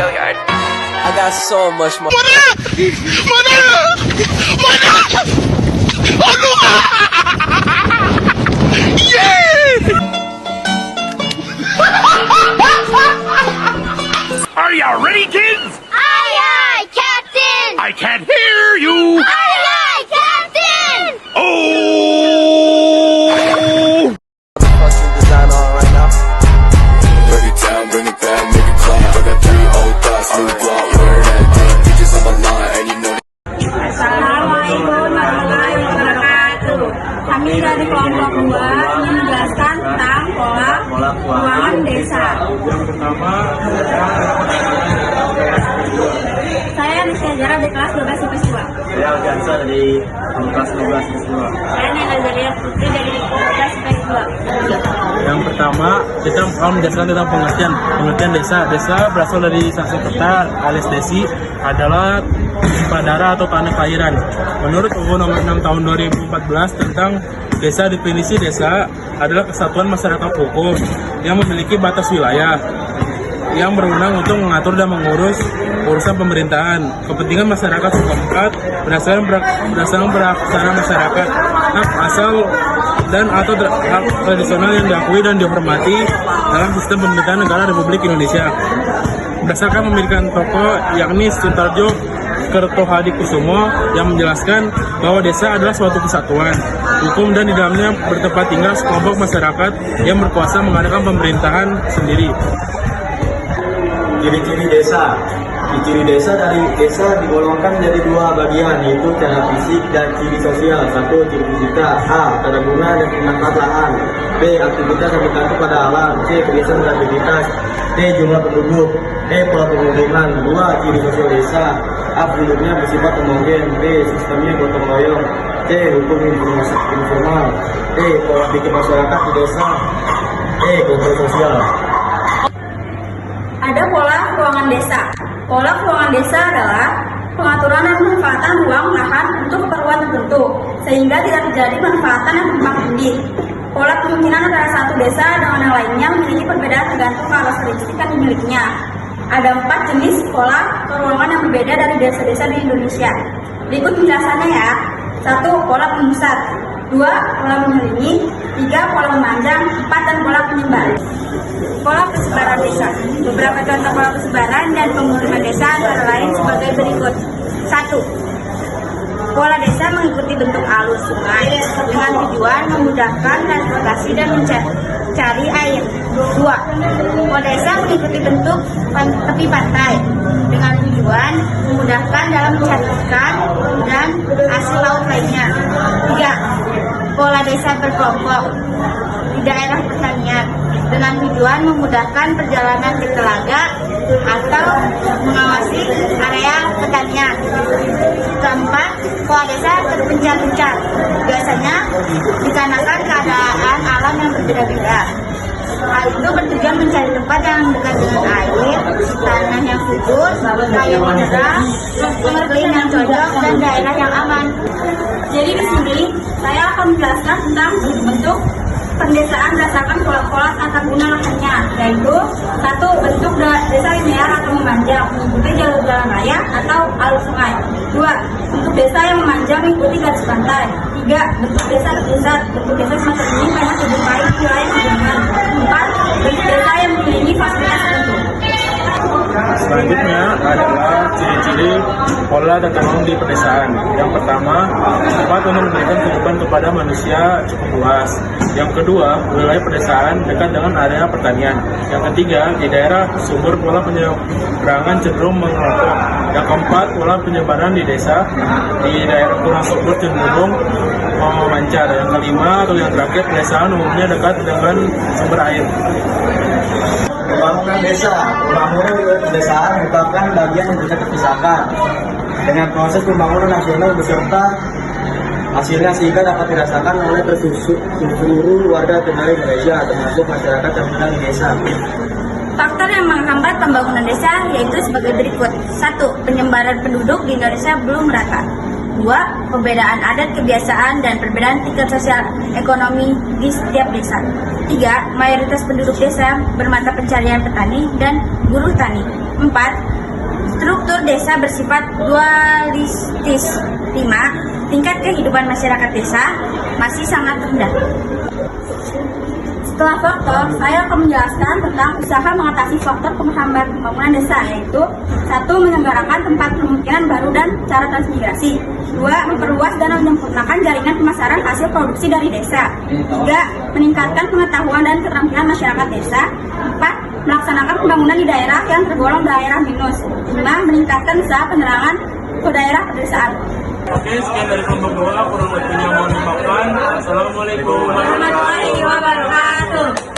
Gilliard. I got so much more. Are you ready, kids? Aye, aye, Captain! I can't hear you. Aye, aye, Captain! Oh! Fucking design on right now. Break it down, bring it back, make it clap. I got 3 old thoughts, new block, where that damn bitches on my line, and you know Assalamualaikum warahmatullahi wabarakatuh. Kami dari kelompok 2 ingin menjelaskan tentang pola keuangan desa. Saya Rizky Ajara dari kelas 12 IPS 2. Saya Algansa dari kelas 12 IPS 2. Saya Nela Zalia Putri dari kelas IPS 2. Yang pertama, kita akan menjelaskan tentang pengertian desa. Desa berasal dari Sanskerta alias desi adalah padara atau tanah kelahiran. Menurut UU Nomor 6 Tahun 2014 tentang desa, definisi desa adalah kesatuan masyarakat hukum yang memiliki batas wilayah yang berwenang untuk mengatur dan mengurus urusan pemerintahan, kepentingan masyarakat setempat berdasarkan peraksana masyarakat, hak asal dan atau hak tradisional yang diakui dan dihormati dalam sistem pemerintahan negara Republik Indonesia. Berdasarkan pemilikan tokoh yakni Sutarjo Kertohadikusumo yang menjelaskan bahwa desa adalah suatu kesatuan hukum dan di dalamnya bertempat tinggal sekelompok masyarakat yang berkuasa mengadakan pemerintahan sendiri. Ciri-ciri desa. Ciri desa dari desa digolongkan menjadi 2 bagian, yaitu cara fisik dan ciri sosial. 1. Ciri fisika. A. Tata guna dan pemanfaat lahan. B. Aktivitas yang bergantung pada alam. C. Kebiasaan beraktivitas. D. Jumlah penduduk. E. Pola pemukiman. 2. Ciri sosial desa. A. Penduduknya bersifat homogen. B. Sistemnya gotong royong. C. Hukum informal. D. Pola pikir masyarakat di desa. E. Kontrol sosial. Ada pola keuangan desa. Pola keuangan desa adalah pengaturan dan pemanfaatan ruang lahan untuk keperluan tertentu, sehingga tidak terjadi pemanfaatan yang tumpang tindih. Pola kemungkinan antara satu desa dengan yang lainnya memiliki perbedaan tergantung karakteristik yang dimilikinya. Ada 4 jenis pola keuangan yang berbeda dari desa-desa di Indonesia. Berikut penjelasannya ya. 1. Pola pemusat. 2. Pola mengelilingi. 3. Pola memanjang. 4. Dan pola penyebar. Pola persebaran desa. Beberapa contoh pola persebaran dan pemukiman desa antara lain sebagai berikut. 1. Pola desa mengikuti bentuk alur sungai dengan tujuan memudahkan transportasi dan mencari air. 2. Pola desa mengikuti bentuk tepi pantai dengan tujuan memudahkan dalam mencari ikan dan hasil laut lainnya. 3. Pola desa berkelompok di daerah pertanian dengan tujuan memudahkan perjalanan ke telaga atau mengawasi area pertanian. Keempat, pola desa terpencar-pencar, biasanya dikarenakan keadaan alam yang berbeda-beda. Hal itu bertujuan mencari tempat yang dekat dengan air, tanah yang subur, air mineral, iklim yang cocok, dan daerah yang aman. Jadi di sini saya akan menjelaskan tentang bentuk pendesaan berdasarkan pola-pola tata guna lahannya, yaitu 1. Bentuk desa linear atau memanjang mengikuti jalur jalan raya atau alur sungai. 2. Bentuk desa yang memanjang mengikuti garis pantai. 3. Bentuk desa terpusat. Bentuk desa semacam ini banyak dijumpai di wilayah pegunungan. 4. Bentuk desa yang memiliki fasilitas tertentu. Selanjutnya adalah ciri-ciri pola tata ruang di pedesaan. Yang pertama, tempat untuk memberikan kehidupan kepada manusia cukup luas. Yang kedua, wilayah pedesaan dekat dengan area pertanian. Yang ketiga, di daerah sumber pola penyeberangan cenderung mengelompok. Yang keempat, pola penyebaran di desa di daerah kurang subur cenderung memancar. Yang kelima atau yang terakhir, pedesaan umumnya dekat dengan sumber air. Pembangunan desa. Pembangunan wilayah pedesaan merupakan bagian yang bisa terpisahkan dengan proses pembangunan nasional beserta hasilnya, sehingga dapat dirasakan oleh seluruh warga negara Indonesia, termasuk masyarakat yang tinggal di desa. Faktor yang menghambat pembangunan desa yaitu sebagai berikut. 1. Penyebaran penduduk di Indonesia belum merata. 2. Perbedaan adat, kebiasaan, dan perbedaan tingkat sosial ekonomi di setiap desa. 3. Mayoritas penduduk desa bermata pencarian petani dan buruh tani. 4. Struktur desa bersifat dualistis. 5. Tingkat kehidupan masyarakat desa masih sangat rendah. Setelah faktor, saya akan menjelaskan tentang usaha mengatasi faktor penghambat pembangunan desa, yaitu 1. Menyelenggarakan tempat kemungkinan baru dan cara transmigrasi. 2. Memperluas dan menyempurnakan jaringan pemasaran hasil produksi dari desa. 3. Meningkatkan pengetahuan dan keterampilan masyarakat desa. 4. Melaksanakan pembangunan di daerah yang tergolong daerah minus. 5. Meningkatkan usaha penerangan ke daerah pedesaan. Oke, sekian dari kelompok 2. Kurang lebihnya mohon dimaafkan. Assalamualaikum warahmatullahi wabarakatuh.